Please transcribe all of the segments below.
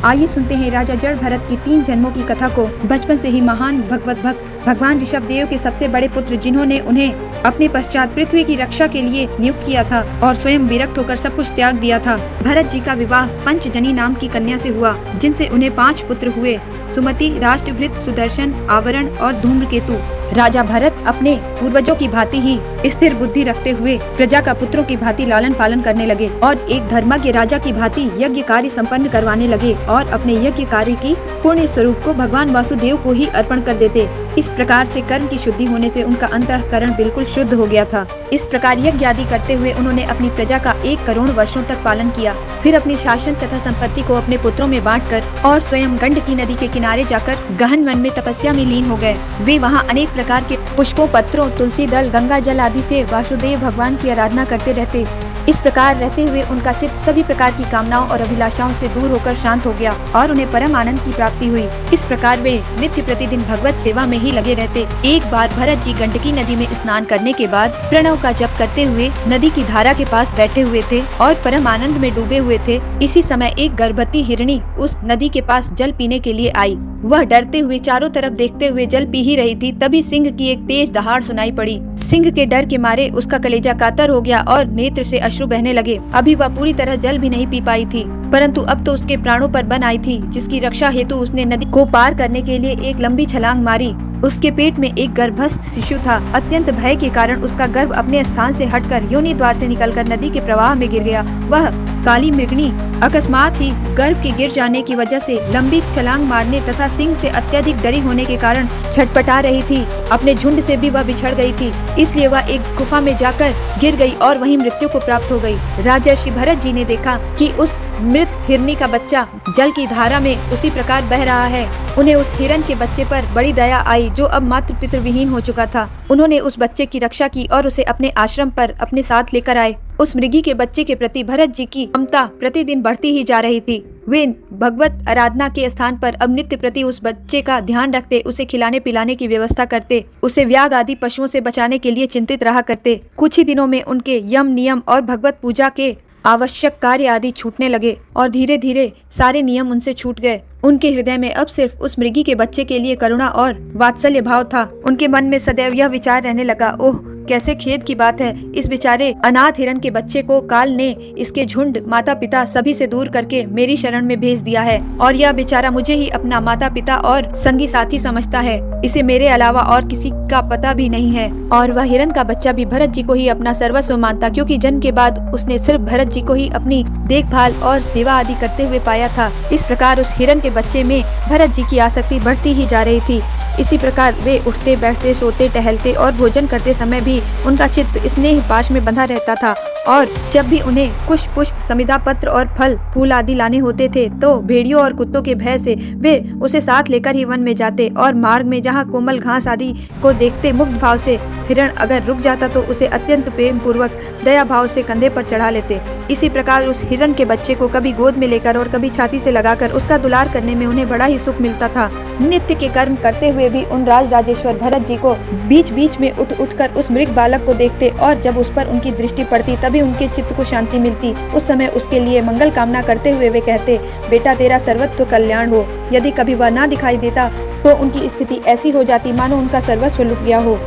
आइए सुनते हैं राजा जड़ भरत की 3 जन्मों की कथा को। बचपन से ही महान भगवत भक्त भगवान ऋषभ देव के सबसे बड़े पुत्र, जिन्होंने उन्हें अपने पश्चात पृथ्वी की रक्षा के लिए नियुक्त किया था और स्वयं विरक्त होकर सब कुछ त्याग दिया था। भरत जी का विवाह पंचजनी नाम की कन्या से हुआ, जिनसे उन्हें 5 पुत्र हुए, सुमति, राष्ट्रभृत, सुदर्शन, आवरण और धूम्रकेतु। राजा भरत अपने पूर्वजों की भांति ही स्थिर बुद्धि रखते हुए प्रजा का पुत्रों की भांति लालन पालन करने लगे और एक धर्मज्ञ राजा की भांति यज्ञ कार्य संपन्न करवाने लगे और अपने यज्ञ कार्य की पुण्य स्वरूप को भगवान वासुदेव को ही अर्पण कर देते। इस प्रकार से कर्म की शुद्धि होने से उनका अंतःकरण बिल्कुल शुद्ध हो गया था। इस प्रकार यज्ञ आदि करते हुए उन्होंने अपनी प्रजा का 1 करोड़ वर्षों तक पालन किया। फिर अपनी शासन तथा संपत्ति को अपने पुत्रों में बांटकर और स्वयं गंडकी नदी के किनारे जाकर गहन वन में तपस्या में लीन हो गए। वे वहाँ अनेक प्रकार के पुष्पों, पत्रों, तुलसी दल, गंगा जल आदि से वासुदेव भगवान की आराधना करते रहते। इस प्रकार रहते हुए उनका चित्त सभी प्रकार की कामनाओं और अभिलाषाओं से दूर होकर शांत हो गया और उन्हें परम आनंद की प्राप्ति हुई। इस प्रकार वे नित्य प्रतिदिन भगवत सेवा में ही लगे रहते। एक बार भरत जी गंडकी नदी में स्नान करने के बाद प्रणव का जप करते हुए नदी की धारा के पास बैठे हुए थे और परम आनंद में डूबे हुए थे। इसी समय एक गर्भवती हिरणी उस नदी के पास जल पीने के लिए आई। वह डरते हुए चारों तरफ देखते हुए जल पी ही रही थी, तभी सिंह की एक तेज दहाड़ सुनाई पड़ी। सिंह के डर के मारे उसका कलेजा कातर हो गया और नेत्र से अश्रु बहने लगे। अभी वह पूरी तरह जल भी नहीं पी पाई थी, परंतु अब तो उसके प्राणों पर बन आई थी, जिसकी रक्षा हेतु उसने नदी को पार करने के लिए एक लंबी छलांग मारी। उसके पेट में एक गर्भस्थ शिशु था। अत्यंत भय के कारण उसका गर्भ अपने स्थान से हटकर योनि द्वार से निकलकर नदी के प्रवाह में गिर गया। वह काली मृगनी अकस्मात ही गर्भ के गिर जाने की वजह से लंबी छलांग मारने तथा सिंह से अत्यधिक डरी होने के कारण छटपटा रही थी। अपने झुंड से भी वह बिछड़ गई थी, इसलिए वह एक गुफा में जाकर गिर गई और वहीं मृत्यु को प्राप्त हो गई। राजर्षि भरत जी ने देखा कि उस मृत हिरनी का बच्चा जल की धारा में उसी प्रकार बह रहा है। उन्हें उस हिरण के बच्चे पर बड़ी दया आई, जो अब मातृ पितृ विहीन हो चुका था। उन्होंने उस बच्चे की रक्षा की और उसे अपने आश्रम पर अपने साथ लेकर आए। उस मृगी के बच्चे के प्रति भरत जी की ममता प्रतिदिन बढ़ती ही जा रही थी। वे भगवत आराधना के स्थान पर अब नित्य प्रति उस बच्चे का ध्यान रखते, उसे खिलाने पिलाने की व्यवस्था करते, उसे व्याघ आदि पशुओं से बचाने के लिए चिंतित रहा करते। कुछ ही दिनों में उनके यम नियम और भगवत पूजा के आवश्यक कार्य आदि छूटने लगे और धीरे धीरे सारे नियम उनसे छूट गए। उनके हृदय में अब सिर्फ उस मृगी के बच्चे के लिए करुणा और वात्सल्य भाव था। उनके मन में सदैव यह विचार रहने लगा, ओह कैसे खेद की बात है, इस बेचारे अनाथ हिरण के बच्चे को काल ने इसके झुंड, माता पिता सभी से दूर करके मेरी शरण में भेज दिया है और यह बेचारा मुझे ही अपना माता पिता और संगी साथी समझता है। इसे मेरे अलावा और किसी का पता भी नहीं है। और वह हिरण का बच्चा भी भरत जी को ही अपना सर्वस्व मानता, क्योंकि जन्म के बाद उसने सिर्फ भरत जी को ही अपनी देखभाल और सेवा आदि करते हुए पाया था। इस प्रकार उस हिरण के बच्चे में भरत जी की आसक्ति बढ़ती ही जा रही थी। इसी प्रकार वे उठते, बैठते, सोते, टहलते और भोजन करते समय भी उनका चित्त स्नेह पाश में बंधा रहता था और जब भी उन्हें कुश, पुष्प, समिधा, पत्र और फल फूल आदि लाने होते थे तो भेड़ियों और कुत्तों के भय से वे उसे साथ लेकर ही वन में जाते और मार्ग में जहाँ कोमल घास आदि को देखते मुग्ध भाव से हिरण अगर रुक जाता तो उसे अत्यंत प्रेम पूर्वक दया भाव से कंधे पर चढ़ा लेते। इसी प्रकार उस हिरण के बच्चे को कभी गोद में लेकर और कभी छाती से लगाकर उसका दुलार करने में उन्हें बड़ा ही सुख मिलता था। नित्य के कर्म करते हुए भी उन राजेश्वर भरत जी को बीच बीच में उठ कर उस मृग बालक को देखते और जब उस पर उनकी दृष्टि पड़ती तभी उनके चित्त को शांति मिलती। उस समय उसके लिए मंगल कामना करते हुए वे कहते, बेटा तेरा सर्वत्र कल्याण हो। यदि कभी वह ना दिखाई देता तो उनकी स्थिति ऐसी हो जाती मानो उनका सर्वस्व लुट गया हो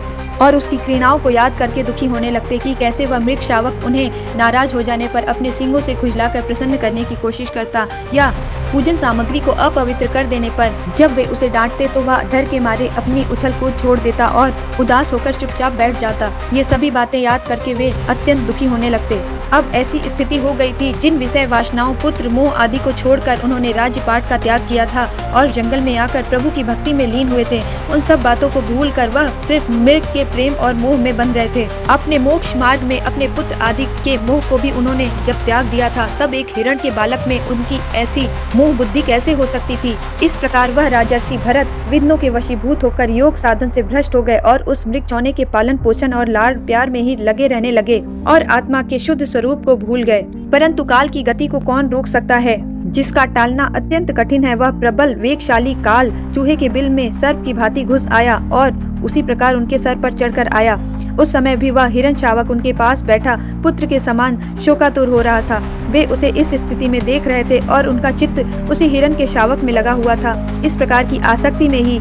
और उसकी क्रीड़ाओं को याद करके दुखी होने लगते कि कैसे वह मृग शावक उन्हें नाराज हो जाने पर अपने सींगों से खुजलाकर प्रसन्न करने की कोशिश करता या पूजन सामग्री को अपवित्र कर देने पर जब वे उसे डांटते तो वह डर के मारे अपनी उछल कूद छोड़ देता और उदास होकर चुपचाप बैठ जाता। ये सभी बातें याद करके वे अत्यंत दुखी होने लगते। अब ऐसी स्थिति हो गई थी, जिन विषय वासनाओं, पुत्र मोह आदि को छोड़कर उन्होंने राज्यपाट का त्याग किया था और जंगल में आकर प्रभु की भक्ति में लीन हुए थे, उन सब बातों को भूल कर वह सिर्फ मृग के प्रेम और मोह में बंध रहे थे। अपने मोक्ष मार्ग में अपने पुत्र आदि के मोह को भी उन्होंने जब त्याग दिया था तब एक हिरण के बालक में उनकी ऐसी मोह बुद्धि कैसे हो सकती थी। इस प्रकार वह राजर्षि भरत विघ्नों के वशीभूत होकर योग साधन से भ्रष्ट हो गए और उस मृग चौने के पालन पोषण और लाड प्यार में ही लगे रहने लगे और आत्मा के शुद्ध स्वरूप को भूल गए। परंतु काल की गति को कौन रोक सकता है। जिसका टालना अत्यंत कठिन है। वह प्रबल वेगशाली काल चूहे के बिल में सर्प की भांति घुस आया और उसी प्रकार उनके सर पर चढ़कर आया। उस समय भी वह हिरण शावक उनके पास बैठा पुत्र के समान शोकातुर हो रहा था। वे उसे इस स्थिति में देख रहे थे और उनका चित्त उसी हिरण के शावक में लगा हुआ था। इस प्रकार की आसक्ति में ही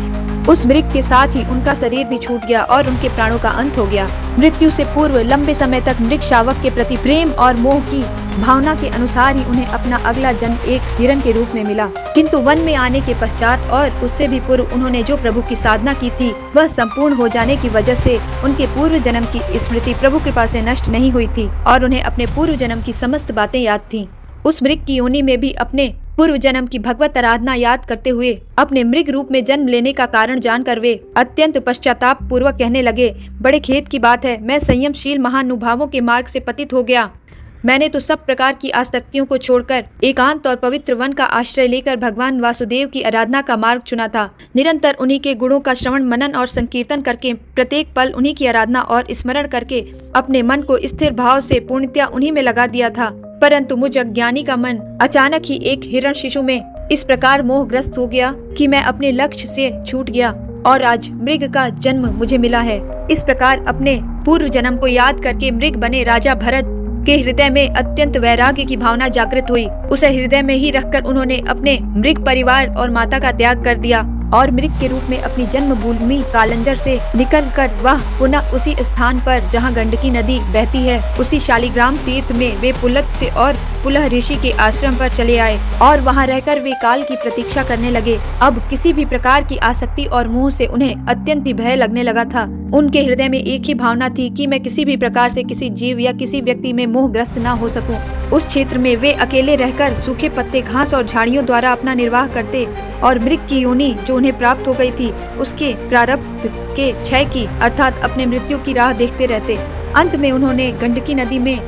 उस मृग के साथ ही उनका शरीर भी छूट गया और उनके प्राणों का अंत हो गया। मृत्यु से पूर्व लंबे समय तक मृग शावक के प्रति प्रेम और मोह की भावना के अनुसार ही उन्हें अपना अगला जन्म एक हिरण के रूप में मिला। किंतु वन में आने के पश्चात और उससे भी पूर्व उन्होंने जो प्रभु की साधना की थी वह संपूर्ण हो जाने की वजह से उनके पूर्व जन्म की स्मृति प्रभु कृपा से नष्ट नहीं हुई थी और उन्हें अपने पूर्व जन्म की समस्त बातें याद थीं। उस मृग की योनि में भी अपने पूर्व जन्म की भगवत आराधना याद करते हुए अपने मृग रूप में जन्म लेने का कारण जानकर वे अत्यंत पश्चाताप पूर्वक कहने लगे, बड़े खेद की बात है, मैं संयमशील महानुभावों के मार्ग से पतित हो गया। मैंने तो सब प्रकार की आसक्तियों को छोड़कर एकांत और पवित्र वन का आश्रय लेकर भगवान वासुदेव की आराधना का मार्ग चुना था। निरंतर उन्हीं के गुणों का श्रवण मनन और संकीर्तन करके प्रत्येक पल उन्हीं की आराधना और स्मरण करके अपने मन को स्थिर भाव से पूर्णतया उन्हीं में लगा दिया था। परंतु मुझ अज्ञानी का मन अचानक ही एक हिरण शिशु में इस प्रकार मोहग्रस्त हो गया कि मैं अपने लक्ष्य से छूट गया और आज मृग का जन्म मुझे मिला है। इस प्रकार अपने पूर्व जन्म को याद करके मृग बने राजा भरत के हृदय में अत्यंत वैराग्य की भावना जागृत हुई। उसे हृदय में ही रखकर उन्होंने अपने मृग परिवार और माता का त्याग कर दिया और मृग के रूप में अपनी जन्मभूमि कालंजर से निकलकर वह पुनः उसी स्थान पर जहां गंडकी नदी बहती है उसी शालिग्राम तीर्थ में वे पुलत से और पुलह ऋषि के आश्रम पर चले आए और वहां रहकर वे काल की प्रतीक्षा करने लगे। अब किसी भी प्रकार की आसक्ति और मोह से उन्हें अत्यंत ही भय लगने लगा था। उनके हृदय में एक ही भावना थी कि मैं किसी भी प्रकार से किसी जीव या किसी व्यक्ति में मोहग्रस्त न हो सकूं। उस क्षेत्र में वे अकेले रहकर सूखे पत्ते, घास और झाड़ियों द्वारा अपना निर्वाह करते और मृग की योनि जो उन्हें प्राप्त हो गई थी उसके प्रारब्ध के क्षय की अर्थात अपने मृत्यु की राह देखते रहते। अंत में उन्होंने गंडकी नदी में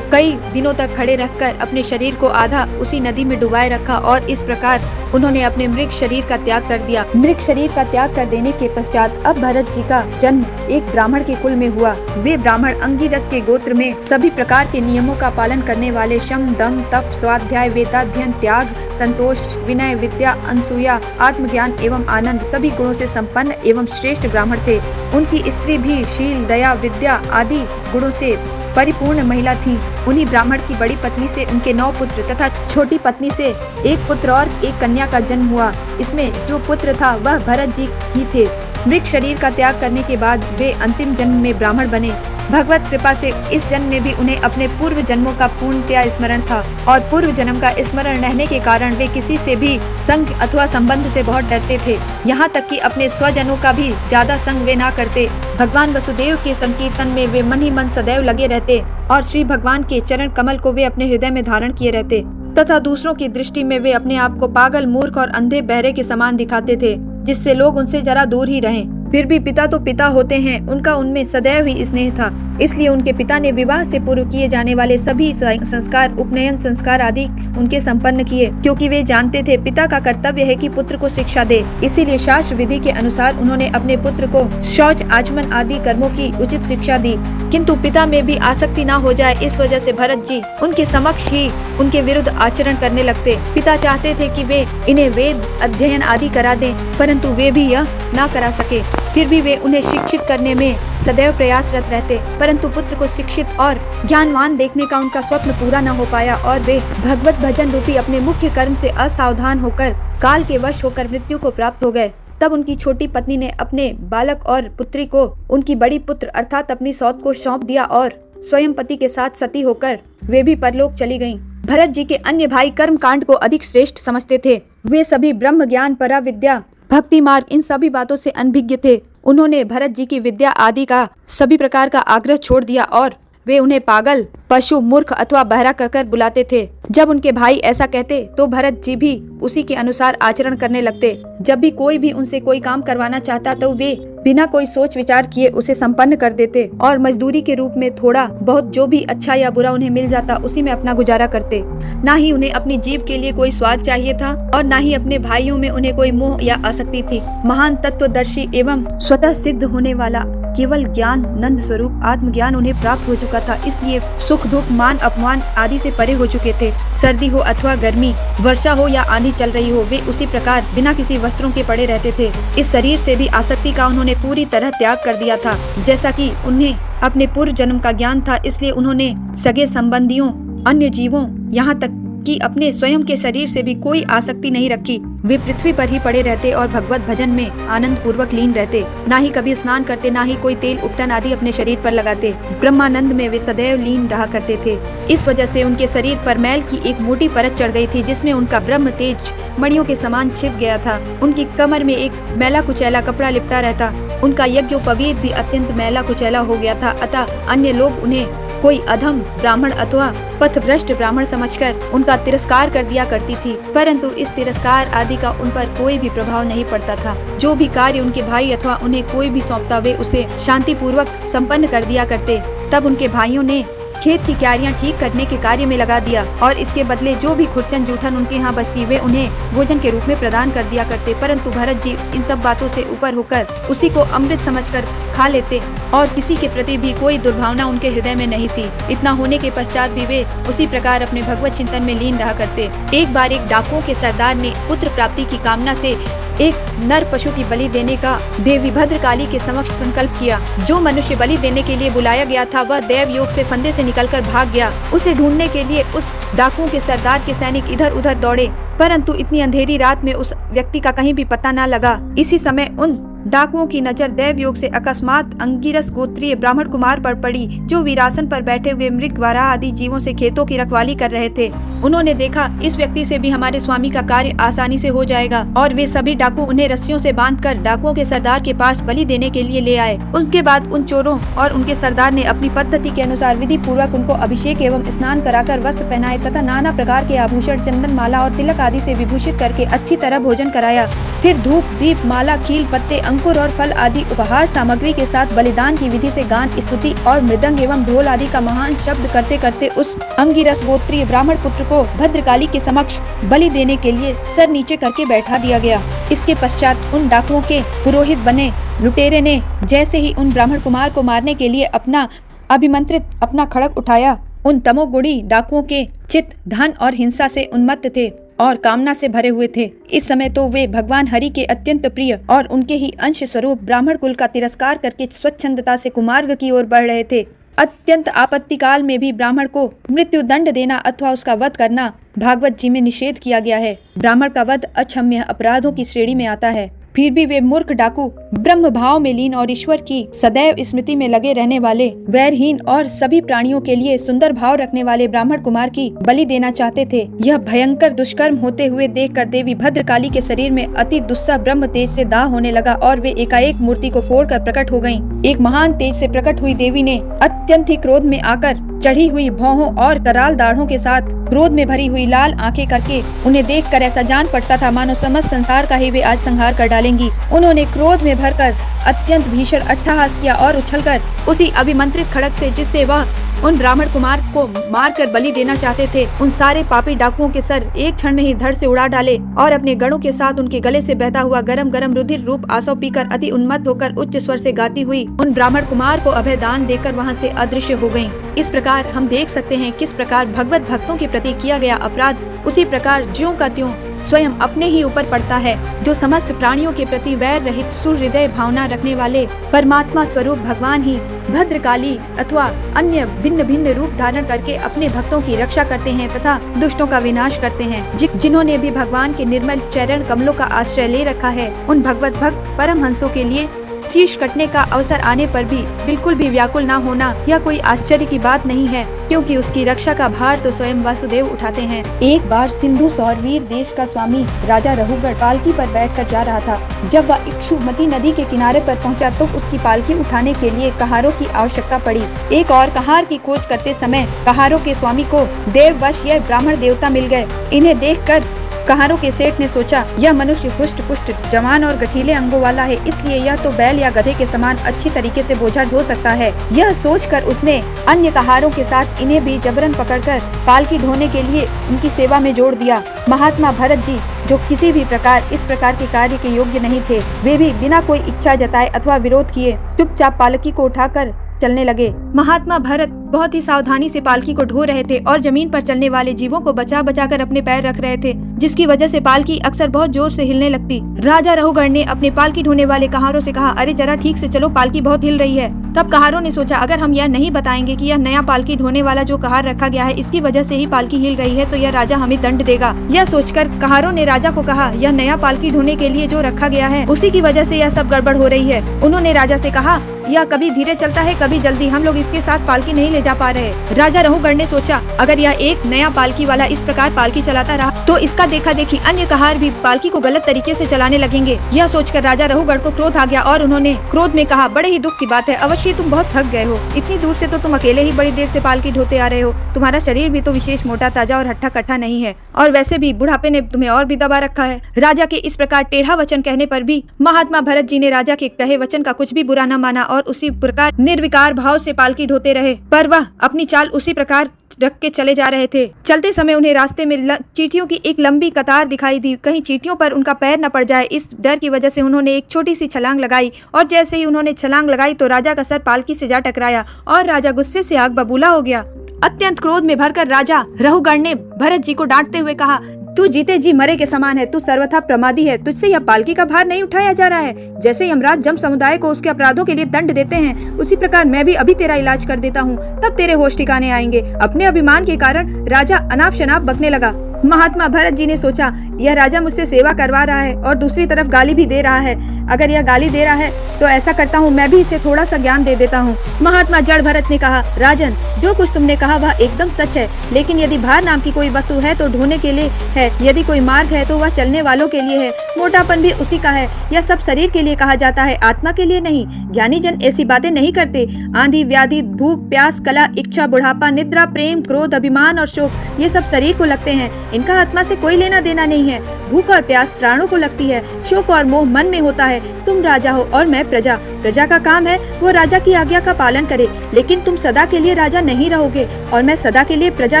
कई दिनों तक खड़े रहकर अपने शरीर को आधा उसी नदी में डुबाए रखा और इस प्रकार उन्होंने अपने मृग शरीर का त्याग कर दिया। मृग शरीर का त्याग कर देने के पश्चात अब भरत जी का जन्म एक ब्राह्मण के कुल में हुआ। वे ब्राह्मण अंगिरस के गोत्र में सभी प्रकार के नियमों का पालन करने वाले शम, दम, तप, स्वाध्याय, वेदाध्ययन, त्याग, संतोष, विनय, विद्या, अनसूया, आत्मज्ञान एवं आनंद सभी गुणों से संपन्न एवं श्रेष्ठ ब्राह्मण थे। उनकी स्त्री भी शील, दया, विद्या आदि गुणों से परिपूर्ण महिला थी। उन्हीं ब्राह्मण की बड़ी पत्नी से उनके 9 पुत्र तथा छोटी पत्नी से 1 पुत्र और 1 कन्या का जन्म हुआ। इसमें जो पुत्र था वह भरत जी ही थे। मृग शरीर का त्याग करने के बाद वे अंतिम जन्म में ब्राह्मण बने। भगवत कृपा से इस जन्म में भी उन्हें अपने पूर्व जन्मों का पूर्णतया स्मरण था और पूर्व जन्म का स्मरण रहने के कारण वे किसी से भी संग अथवा संबंध से बहुत डरते थे। यहाँ तक कि अपने स्वजनों का भी ज्यादा संग वे ना करते। भगवान वसुदेव के संकीर्तन में वे मन ही मन सदैव लगे रहते और श्री भगवान के चरण कमल को वे अपने हृदय में धारण किए रहते तथा दूसरों की दृष्टि में वे अपने आप को पागल, मूर्ख और अंधे बहरे के समान दिखाते थे जिससे लोग उनसे जरा दूर ही रहें। फिर भी पिता तो पिता होते हैं, उनका उनमें सदैव ही स्नेह था। इसलिए उनके पिता ने विवाह से पूर्व किए जाने वाले सभी संस्कार, उपनयन संस्कार आदि उनके संपन्न किए, क्योंकि वे जानते थे पिता का कर्तव्य है कि पुत्र को शिक्षा दे। इसीलिए शास्त्र विधि के अनुसार उन्होंने अपने पुत्र को शौच, आचमन आदि कर्मों की उचित शिक्षा दी। किंतु पिता में भी आसक्ति न हो जाए, इस वजह से भरत जी उनके समक्ष ही उनके विरुद्ध आचरण करने लगते। पिता चाहते थे कि वे इन्हें वेद अध्ययन आदि करा दें, परंतु वे भी यह न करा सके। फिर भी वे उन्हें शिक्षित करने में सदैव प्रयासरत रहते, परंतु पुत्र को शिक्षित और ज्ञानवान देखने का उनका स्वप्न पूरा न हो पाया और वे भगवत भजन रूपी अपने मुख्य कर्म से असावधान होकर काल के वश होकर मृत्यु को प्राप्त हो गए। तब उनकी छोटी पत्नी ने अपने बालक और पुत्री को उनकी बड़ी पुत्र अर्थात अपनी सौत को सौंप दिया और स्वयं पति के साथ सती होकर वे भी परलोक चली गयीं। भरत जी के अन्य भाई कर्म कांड को अधिक श्रेष्ठ समझते थे। वे सभी ब्रह्म ज्ञान, परा विद्या, भक्ति मार्ग इन सभी बातों से अनभिज्ञ थे। उन्होंने भरत जी की विद्या आदि का सभी प्रकार का आग्रह छोड़ दिया और वे उन्हें पागल, पशु, मूर्ख अथवा बहरा कहकर बुलाते थे। जब उनके भाई ऐसा कहते तो भरत जी भी उसी के अनुसार आचरण करने लगते। जब भी कोई भी उनसे कोई काम करवाना चाहता तो वे बिना कोई सोच विचार किए उसे संपन्न कर देते और मजदूरी के रूप में थोड़ा बहुत जो भी अच्छा या बुरा उन्हें मिल जाता उसी में अपना गुजारा करते। न ही उन्हें अपनी जीव के लिए कोई स्वाद चाहिए था और न ही अपने भाइयों में उन्हें कोई मोह या आसक्ति थी। महान तत्वदर्शी एवं स्वतः सिद्ध होने वाला केवल ज्ञान नंद स्वरूप आत्मज्ञान उन्हें प्राप्त हो चुका था, इसलिए सुख दुख मान अपमान आदि से परे हो चुके थे। सर्दी हो अथवा गर्मी, वर्षा हो या आंधी चल रही हो, वे उसी प्रकार बिना किसी वस्त्रों के पड़े रहते थे। इस शरीर से भी आसक्ति का उन्होंने पूरी तरह त्याग कर दिया था। जैसा कि उन्हें अपने पूर्व जन्म का ज्ञान था, इसलिए उन्होंने सगे संबंधियों, अन्य जीवों, यहाँ तक कि अपने स्वयं के शरीर से भी कोई आसक्ति नहीं रखी। वे पृथ्वी पर ही पड़े रहते और भगवत भजन में आनंद पूर्वक लीन रहते। ना ही कभी स्नान करते, ना ही कोई तेल उपटन आदि अपने शरीर पर लगाते। ब्रह्मानंद में वे सदैव लीन रहा करते थे। इस वजह से उनके शरीर पर मैल की एक मोटी परत चढ़ गई थी, जिसमें उनका ब्रह्म तेज मणियों के समान छिप गया था। उनकी कमर में एक मैला कुचैला कपड़ा लिपटा रहता। उनका यज्ञोपवीत भी अत्यंत मैला कुचैला हो गया था। अतः अन्य लोग उन्हें कोई अधम ब्राह्मण अथवा पथभ्रष्ट ब्राह्मण समझकर उनका तिरस्कार कर दिया करती थी, परंतु इस तिरस्कार आदि का उन पर कोई भी प्रभाव नहीं पड़ता था। जो भी कार्य उनके भाई अथवा उन्हें कोई भी सौंपता, वे उसे शांति पूर्वक संपन्न कर दिया करते। तब उनके भाइयों ने खेत की क्यारियां ठीक करने के कार्य में लगा दिया और इसके बदले जो भी खुरचन जूठन उनके यहाँ बचती, वे उन्हें भोजन के रूप में प्रदान कर दिया करते। परंतु भरत जी इन सब बातों से ऊपर होकर उसी को अमृत समझकर खा लेते और किसी के प्रति भी कोई दुर्भावना उनके हृदय में नहीं थी। इतना होने के पश्चात भी वे उसी प्रकार अपने भगवत चिंतन में लीन रहा करते। एक बार एक डाकुओं के सरदार ने पुत्र प्राप्ति की कामना से एक नर पशु की बलि देने का देवी भद्रकाली के समक्ष संकल्प किया। जो मनुष्य बलि देने के लिए बुलाया गया था, वह देव योग से फंदे से निकलकर भाग गया। उसे ढूंढने के लिए उस डाकुओं के सरदार के सैनिक इधर उधर दौड़े, परंतु इतनी अंधेरी रात में उस व्यक्ति का कहीं भी पता न लगा। इसी समय उन डाकुओं की नजर देव योग से अकस्मात अंगिरस गोत्रीय ब्राह्मण कुमार पर पड़ी, जो वीरासन पर बैठे हुए मृग वारा आदि जीवों से खेतों की रखवाली कर रहे थे। उन्होंने देखा इस व्यक्ति से भी हमारे स्वामी का कार्य आसानी से हो जाएगा, और वे सभी डाकू उन्हें रस्सियों से बांधकर डाकुओं के सरदार के पास बलि देने के लिए ले आए। उसके बाद उन चोरों और उनके सरदार ने अपनी पद्धति के अनुसार विधि पूर्वक उनको अभिषेक एवं स्नान कराकर वस्त्र पहनाए तथा नाना प्रकार के आभूषण, चंदन, माला और तिलक आदि से विभूषित करके अच्छी तरह भोजन कराया। फिर धूप, दीप, माला, खील, पत्ते, अंकुर और फल आदि उपहार सामग्री के साथ बलिदान की विधि से गान, स्तुति और मृदंग एवं ढोल आदि का महान शब्द करते करते उस अंगिरस गोत्रीय ब्राह्मण पुत्र को भद्रकाली के समक्ष बलि देने के लिए सर नीचे करके बैठा दिया गया। इसके पश्चात उन डाकुओं के पुरोहित बने लुटेरे ने जैसे ही उन ब्राह्मण कुमार को मारने के लिए अपना खड़ग उठाया, उन तमोगुणी डाकुओं के चित्त धन और हिंसा से उन्मत्त थे और कामना से भरे हुए थे। इस समय तो वे भगवान हरि के अत्यंत प्रिय और उनके ही अंश स्वरूप ब्राह्मण कुल का तिरस्कार करके स्वच्छंदता से कुमार्ग की ओर बढ़ रहे थे। अत्यंत आपत्ति काल में भी ब्राह्मण को मृत्यु दंड देना अथवा उसका वध करना भागवत जी में निषेध किया गया है। ब्राह्मण का वध अक्षम्य अपराधों की श्रेणी में आता है। फिर भी वे मूर्ख डाकू ब्रह्म भाव में लीन और ईश्वर की सदैव स्मृति में लगे रहने वाले, वैरहीन और सभी प्राणियों के लिए सुंदर भाव रखने वाले ब्राह्मण कुमार की बलि देना चाहते थे। यह भयंकर दुष्कर्म होते हुए देखकर देवी भद्रकाली के शरीर में अति दुस्सह ब्रह्म तेज से दाह होने लगा और वे एकाएक मूर्ति को फोड़कर प्रकट हो गयीं। एक महान तेज से प्रकट हुई देवी ने अत्यंत ही क्रोध में आकर चढ़ी हुई भौहों और कराल दाढ़ों के साथ क्रोध में भरी हुई लाल आंखें करके उन्हें देखकर ऐसा जान पड़ता था मानो समस्त संसार का ही वे आज संहार कर डालेंगी। उन्होंने क्रोध में भरकर अत्यंत भीषण अट्टहास किया और उछलकर उसी अभिमंत्रित खड़ग से, जिससे वह उन ब्राह्मण कुमार को मारकर बलि देना चाहते थे, उन सारे पापी डाकुओं के सर एक क्षण में ही धड़ से उड़ा डाले और अपने गणों के साथ उनके गले से बहता हुआ गरम गरम रुधिर रूप आसव पीकर अति उन्मत्त होकर उच्च स्वर से गाती हुई उन ब्राह्मण कुमार को अभय दान देकर वहां से अदृश्य हो गयीं। इस प्रकार हम देख सकते हैं किस प्रकार भगवत भक्तों के प्रति किया गया अपराध उसी प्रकार ज्यों का त्यों स्वयं अपने ही ऊपर पड़ता है। जो समस्त प्राणियों के प्रति वैर रहित सुहृदय भावना रखने वाले परमात्मा स्वरूप भगवान ही भद्रकाली अथवा अन्य भिन्न भिन्न रूप धारण करके अपने भक्तों की रक्षा करते हैं तथा दुष्टों का विनाश करते हैं। जिन्होंने भी भगवान के निर्मल चरण कमलों का आश्रय ले रखा है, उन भगवत भक्त परमहंसों के लिए शीश कटने का अवसर आने पर भी बिल्कुल भी व्याकुल न होना यह कोई आश्चर्य की बात नहीं है, क्योंकि उसकी रक्षा का भार तो स्वयं वासुदेव उठाते हैं। एक बार सिंधु सौरवीर देश का स्वामी राजा रहुगढ़ पालकी पर बैठकर जा रहा था। जब वह इक्षुमती नदी के किनारे पर पहुंचा तो उसकी पालकी उठाने के लिए कहारों की आवश्यकता पड़ी। एक और कहार की खोज करते समय कहारों के स्वामी को देववश यह ब्राह्मण देवता मिल गए। इन्हें देखकर कहारों के सेठ ने सोचा, यह मनुष्य हुष्ट पुष्ट जवान और गठीले अंगों वाला है, इसलिए यह तो बैल या गधे के समान अच्छी तरीके से बोझा ढो सकता है। यह सोचकर उसने अन्य कहारों के साथ इन्हें भी जबरन पकड़कर पालकी ढोने के लिए उनकी सेवा में जोड़ दिया। महात्मा भरत जी, जो किसी भी प्रकार इस प्रकार के कार्य के योग्य नहीं थे, वे भी बिना कोई इच्छा जताए अथवा विरोध किए चुपचाप पालकी को उठाकर चलने लगे। महात्मा भरत बहुत ही सावधानी से पालकी को ढो रहे थे और जमीन पर चलने वाले जीवों को बचा बचा कर अपने पैर रख रहे थे, जिसकी वजह से पालकी अक्सर बहुत जोर से हिलने लगती। राजा रहुगढ़ ने अपने पालकी ढोने वाले कहारों से कहा, अरे जरा ठीक से चलो, पालकी बहुत हिल रही है। तब कहारों ने सोचा, अगर हम यह नहीं बताएंगे कि यह नया पालकी ढोने वाला जो कहार रखा गया है, इसकी वजह से ही पालकी हिल रही है, तो यह राजा हमें दंड देगा। यह सोचकर कहारों ने राजा को कहा, यह नया पालकी ढोने के लिए जो रखा गया है, उसी की वजह से यह सब गड़बड़ हो रही है। उन्होंने राजा से कहा, यह कभी धीरे चलता है, कभी जल्दी, हम लोग इसके साथ पालकी नहीं ले जा पा रहे। राजा रहुगढ़ ने सोचा, अगर यह एक नया पालकी वाला इस प्रकार पालकी चलाता रहा तो इसका देखा देखी अन्य कहार भी पालकी को गलत तरीके से चलाने लगेंगे। यह सोचकर राजा रहुगढ़ को क्रोध आ गया और उन्होंने क्रोध में कहा, बड़े ही दुख की बात है, अवश्य तुम बहुत थक गए हो। इतनी दूर से तो तुम अकेले ही बड़ी देर से पालकी ढोते आ रहे हो। तुम्हारा शरीर भी तो विशेष मोटा ताजा और हट्टा कट्ठा नहीं है, और वैसे भी बुढ़ापे ने तुम्हें और भी दबा रखा है। राजा के इस प्रकार टेढ़ा वचन कहने पर भी महात्मा भरत जी ने राजा के कहे वचन का कुछ भी बुरा न माना और उसी प्रकार निर्विकार भाव से पालकी ढोते रहे। पर वह अपनी चाल उसी प्रकार रख के चले जा रहे थे। चलते समय उन्हें रास्ते में चींटियों की एक लंबी कतार दिखाई दी। कहीं चींटियों पर उनका पैर न पड़ जाए, इस डर की वजह से उन्होंने एक छोटी सी छलांग लगाई, और जैसे ही उन्होंने छलांग लगाई तो राजा का सर पालकी से जा टकराया और राजा गुस्से से आग बबूला हो गया। अत्यंत क्रोध में भरकर राजा रहुगढ़ ने भरत जी को डांटते हुए कहा, तू जीते जी मरे के समान है, तू सर्वथा प्रमादी है, तुझसे यह पालकी का भार नहीं उठाया जा रहा है। जैसे यमराज जम समुदाय को उसके अपराधों के लिए दंड देते हैं, उसी प्रकार मैं भी अभी तेरा इलाज कर देता हूँ, तब तेरे होश ठिकाने आएंगे। अपने अभिमान के कारण राजा अनाप शनाप बकने लगा। महात्मा भरत जी ने सोचा, यह राजा मुझसे सेवा करवा रहा है और दूसरी तरफ गाली भी दे रहा है। अगर यह गाली दे रहा है तो ऐसा करता हूँ, मैं भी इसे थोड़ा सा ज्ञान दे देता हूँ। महात्मा जड़ भरत ने कहा, राजन, जो कुछ तुमने कहा वह एकदम सच है, लेकिन यदि भार नाम की कोई वस्तु है तो ढोने के लिए है, यदि कोई मार्ग है तो वह चलने वालों के लिए है। मोटापन भी उसी का है। यह सब शरीर के लिए कहा जाता है, आत्मा के लिए नहीं। ज्ञानी जन ऐसी बातें नहीं करते। आंधी, व्याधि, भूख, प्यास, कला, इच्छा, बुढ़ापा, निद्रा, प्रेम, क्रोध, अभिमान और शोक, ये सब शरीर को लगते हैं। इनका आत्मा से कोई लेना देना नहीं है। भूख और प्यास प्राणों को लगती है, शोक और मोह मन में होता है। तुम राजा हो और मैं प्रजा। प्रजा का काम है वो राजा की आज्ञा का पालन करे, लेकिन तुम सदा के लिए राजा नहीं रहोगे और मैं सदा के लिए प्रजा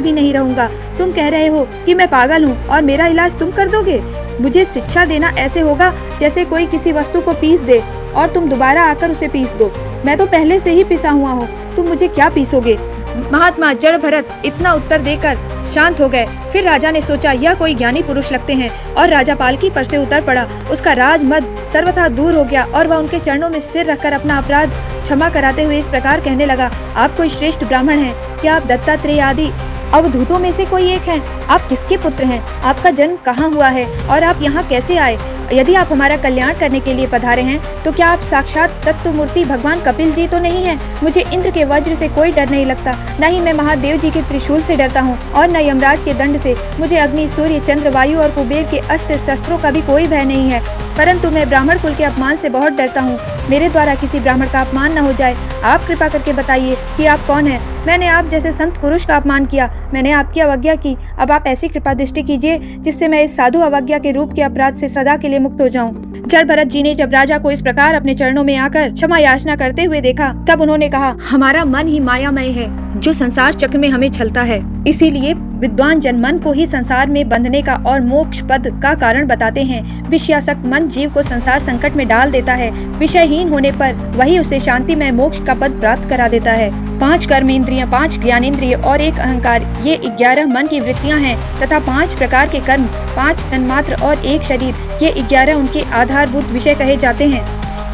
भी नहीं रहूंगा। तुम कह रहे हो कि मैं पागल हूँ और मेरा इलाज तुम कर दोगे। मुझे शिक्षा देना ऐसे होगा जैसे कोई किसी वस्तु को पीस दे और तुम दोबारा आकर उसे पीस दो। मैं तो पहले से ही पिसा हुआ हूँ, तुम मुझे क्या पीसोगे। महात्मा जड़ भरत इतना उत्तर देकर शांत हो गए। फिर राजा ने सोचा, यह कोई ज्ञानी पुरुष लगते हैं, और राजा पालकी पर से उतर पड़ा। उसका राजमद सर्वथा दूर हो गया और वह उनके चरणों में सिर रखकर अपना अपराध क्षमा कराते हुए इस प्रकार कहने लगा, आप कोई श्रेष्ठ ब्राह्मण हैं? क्या आप दत्तात्रेय आदि अवधूतों में से कोई एक हैं? आप किसके पुत्र हैं? आपका जन्म कहाँ हुआ है और आप यहाँ कैसे आए? यदि आप हमारा कल्याण करने के लिए पधारे हैं तो क्या आप साक्षात तत्व मूर्ति भगवान कपिल जी तो नहीं है? मुझे इंद्र के वज्र से कोई डर नहीं लगता, न ही मैं महादेव जी के त्रिशूल से डरता हूँ और न यमराज के दंड से। मुझे अग्नि, सूर्य, चंद्र, वायु और कुबेर के अस्त्र शस्त्रों का भी कोई भय नहीं है, परंतु मैं ब्राह्मण कुल के अपमान से बहुत डरता हूँ। मेरे द्वारा किसी ब्राह्मण का अपमान न हो जाए। आप कृपा करके बताइए कि आप कौन हैं? मैंने आप जैसे संत पुरुष का अपमान किया, मैंने आपकी अवज्ञा की। अब आप ऐसी कृपा दृष्टि कीजिए जिससे मैं इस साधु अवज्ञा के रूप के अपराध से सदा के लिए मुक्त हो जाऊं। जड़ भरत जी ने जब राजा को इस प्रकार अपने चरणों में आकर क्षमा याचना करते हुए देखा, तब उन्होंने कहा, हमारा मन ही मायामय है जो संसार चक्र में हमें छलता है। इसीलिए विद्वान जन मन को ही संसार में बंधने का और मोक्ष पद का कारण बताते हैं। विषयासक्त मन जीव को संसार संकट में डाल देता है। विषयहीन होने पर वही उसे शांति में मोक्ष का पद प्राप्त करा देता है। 5 कर्मेंद्रियां, 5 ज्ञानेंद्रिय और 1 अहंकार, ये 11 मन की वृत्तियां हैं तथा 5 प्रकार के कर्म, 5 तन्मात्र और 1 शरीर, ये 11 उनके आधारभूत विषय कहे जाते हैं।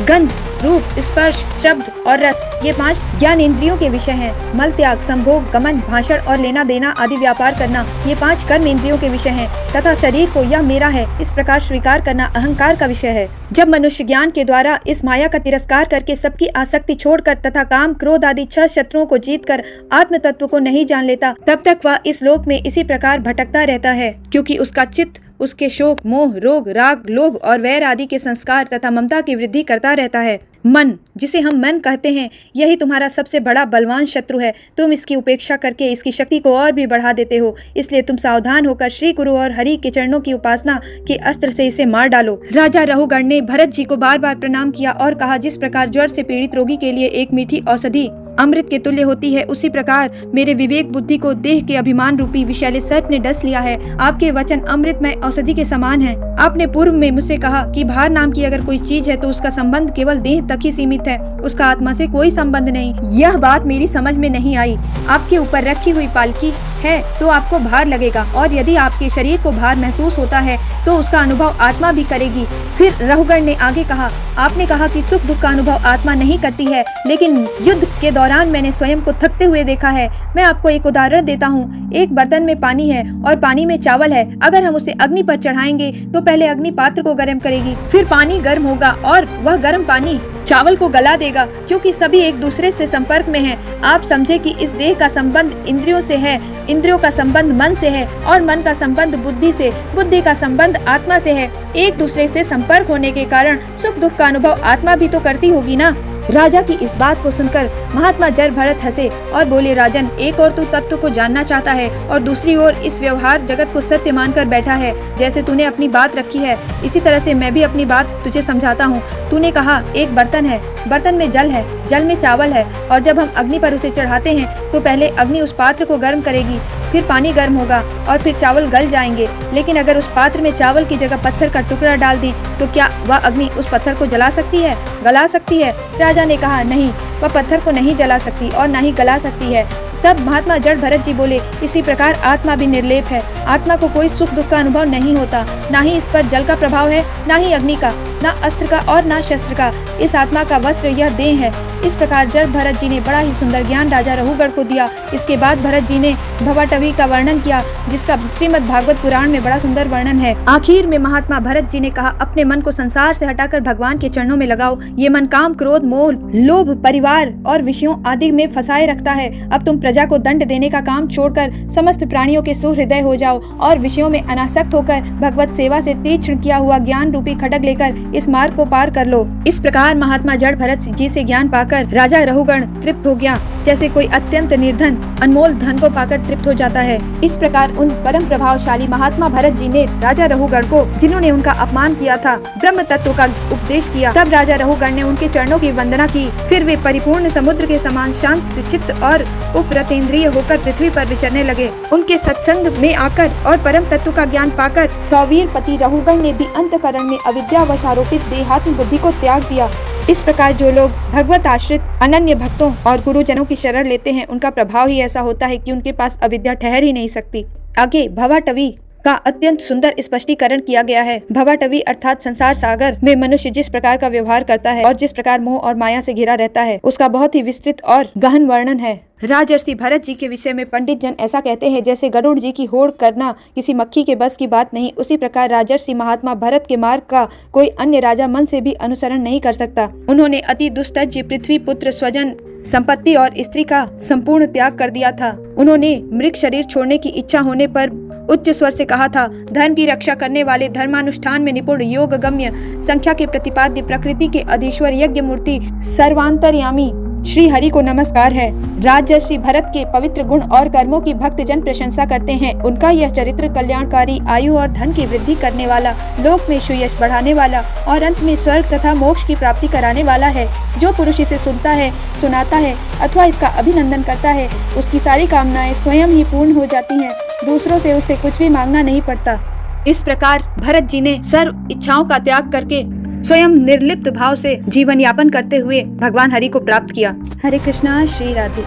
गंध, रूप, स्पर्श, शब्द और रस, ये 5 ज्ञान इंद्रियों के विषय हैं। मल त्याग, संभोग, गमन, भाषण और लेना देना आदि व्यापार करना, ये 5 कर्म इंद्रियों के विषय हैं तथा शरीर को यह मेरा है इस प्रकार स्वीकार करना अहंकार का विषय है। जब मनुष्य ज्ञान के द्वारा इस माया का तिरस्कार करके सबकी आसक्ति छोड़कर तथा काम, क्रोध आदि 6 शत्रुओं को जीतकर आत्म तत्व को नहीं जान लेता, तब तक वह इस लोक में इसी प्रकार भटकता रहता है, क्योंकि उसका चित्त उसके शोक, मोह, रोग, राग, लोभ और वैर आदि के संस्कार तथा ममता की वृद्धि करता रहता है। मन, जिसे हम मन कहते हैं, यही तुम्हारा सबसे बड़ा बलवान शत्रु है। तुम इसकी उपेक्षा करके इसकी शक्ति को और भी बढ़ा देते हो। इसलिए तुम सावधान होकर श्री गुरु और हरि के चरणों की उपासना के अस्त्र से इसे मार डालो। राजा रहुगढ़ ने भरत जी को बार बार प्रणाम किया और कहा, जिस प्रकार ज्वर से पीड़ित रोगी के लिए एक मीठी औषधि अमृत के तुल्य होती है, उसी प्रकार मेरे विवेक बुद्धि को देह के अभिमान रूपी विषैले सर्प ने डस लिया है। आपके वचन अमृतमय औषधि के समान है। आपने पूर्व में मुझसे कहा कि भार नाम की अगर कोई चीज है तो उसका संबंध केवल देह तक ही सीमित है, उसका आत्मा से कोई संबंध नहीं। यह बात मेरी समझ में नहीं आई। आपके ऊपर रखी हुई पालकी है तो आपको भार लगेगा, और यदि आपके शरीर को भार महसूस होता है तो उसका अनुभव आत्मा भी करेगी। फिर रहुगण ने आगे कहा, आपने कहा कि सुख दुख का अनुभव आत्मा नहीं करती है, लेकिन युद्ध के दौरान मैंने स्वयं को थकते हुए देखा है। मैं आपको एक उदाहरण देता हूँ। एक बर्तन में पानी है और पानी में चावल है। अगर हम उसे अग्नि पर चढ़ाएंगे तो पहले अग्नि पात्र को गर्म करेगी, फिर पानी गर्म होगा और वह गर्म पानी चावल को गला देगा, क्योंकि सभी एक दूसरे से संपर्क में हैं। आप समझे कि इस देह का संबंध इंद्रियों से है, इंद्रियों का संबंध मन से है, और मन का संबंध बुद्धि से, बुद्धि का संबंध आत्मा से है। एक दूसरे से संपर्क होने के कारण सुख दुख का अनुभव आत्मा भी तो करती होगी ना। राजा की इस बात को सुनकर महात्मा जड़ भरत हंसे और बोले, राजन, एक और तू तत्व को जानना चाहता है और दूसरी ओर इस व्यवहार जगत को सत्य मानकर बैठा है। जैसे तूने अपनी बात रखी है, इसी तरह से मैं भी अपनी बात तुझे समझाता हूँ। तूने कहा एक बर्तन है, बर्तन में जल है, जल में चावल है, और जब हम अग्नि पर उसे चढ़ाते हैं तो पहले अग्नि उस पात्र को गर्म करेगी, फिर पानी गर्म होगा और फिर चावल गल जाएंगे। लेकिन अगर उस पात्र में चावल की जगह पत्थर का टुकड़ा डाल दें तो क्या वह अग्नि उस पत्थर को जला सकती है, गला सकती है? राजा ने कहा, नहीं, वह पत्थर को नहीं जला सकती और न ही गला सकती है। तब महात्मा जड़ भरत जी बोले, इसी प्रकार आत्मा भी निर्लेप है। आत्मा को कोई सुख दुख का अनुभव नहीं होता, ना ही इस पर जल का प्रभाव है, ना ही अग्नि का, ना अस्त्र का और ना शस्त्र का। इस आत्मा का वस्त्र यह देह है। इस प्रकार जड़ भरत जी ने बड़ा ही सुंदर ज्ञान राजा रहुगढ़ को दिया। इसके बाद भरत जी ने भवाटवी का वर्णन किया, जिसका श्रीमद् भागवत पुराण में बड़ा सुंदर वर्णन है। आखिर में महात्मा भरत जी ने कहा, अपने मन को संसार से हटाकर भगवान के चरणों में लगाओ। ये मन काम, क्रोध, मोह, लोभ, परिवार और विषयों आदि में फंसाए रखता है। अब तुम प्रजा को दंड देने का काम छोड़कर समस्त प्राणियों के सुहृदय हो जाओ और विषयों में अनासक्त होकर भगवत सेवा से तीक्ष्ण किया हुआ ज्ञान रूपी खड्ग लेकर इस मार्ग को पार कर लो। इस प्रकार महात्मा जड़ भरत जी से ज्ञान पाकर राजा रहुगण तृप्त हो गया, जैसे कोई अत्यंत निर्धन अनमोल धन को पाकर तृप्त हो जाता है। इस प्रकार उन परम प्रभावशाली महात्मा भरत जी ने राजा रहुगण को, जिन्होंने उनका अपमान किया था, ब्रह्म तत्व का उपदेश किया। तब राजा रहुगण ने उनके चरणों की वंदना की। फिर वे परिपूर्ण समुद्र के समान शांत चित्त और उपरतेंद्रिय होकर पृथ्वी पर विचरने लगे। उनके सत्संग में आकर और परम तत्व का ज्ञान पाकर सौवीर पति रहुगण ने भी अंतकरण में अविद्यावश आरोपित देहात्म बुद्धि को त्याग दिया। इस प्रकार जो लोग भगवत आश्रित अनन्य भक्तों और गुरुजनों की शरण लेते हैं, उनका प्रभाव ही ऐसा होता है कि उनके पास अविद्या ठहर ही नहीं सकती। आगे भवाटवी का अत्यंत सुंदर स्पष्टीकरण किया गया है। भवाटवी अर्थात संसार सागर में मनुष्य जिस प्रकार का व्यवहार करता है और जिस प्रकार मोह और माया से घिरा रहता है, उसका बहुत ही विस्तृत और गहन वर्णन है। राजर्षि भरत जी के विषय में पंडित जन ऐसा कहते हैं, जैसे गरुड़ जी की होड़ करना किसी मक्खी के बस की बात नहीं, उसी प्रकार राजर्षि महात्मा भरत के मार्ग का कोई अन्य राजा मन से भी अनुसरण नहीं कर सकता। उन्होंने अति दुस्तज्य पृथ्वी, पुत्र, स्वजन, संपत्ति और स्त्री का संपूर्ण त्याग कर दिया था। उन्होंने मृग शरीर छोड़ने की इच्छा होने पर उच्च स्वर से कहा था, धर्म की रक्षा करने वाले, धर्मानुष्ठान में निपुण, योग गम्य, संख्या के प्रतिपाद्य, प्रकृति के अधीश्वर, यज्ञ मूर्ति, सर्वांतर्यामी श्री हरि को नमस्कार है। राजर्षि भरत के पवित्र गुण और कर्मों की भक्त जन प्रशंसा करते हैं। उनका यह चरित्र कल्याणकारी, आयु और धन की वृद्धि करने वाला, लोक में सुयश बढ़ाने वाला और अंत में स्वर्ग तथा मोक्ष की प्राप्ति कराने वाला है। जो पुरुष इसे सुनता है, सुनाता है अथवा इसका अभिनंदन करता है, उसकी सारी कामनाएं स्वयं ही पूर्ण हो जाती हैं। दूसरों से उसे कुछ भी मांगना नहीं पड़ता। इस प्रकार भरत जी ने सर्व इच्छाओं का त्याग करके स्वयं निर्लिप्त भाव से जीवन यापन करते हुए भगवान हरि को प्राप्त किया। हरे कृष्णा, श्री राधे।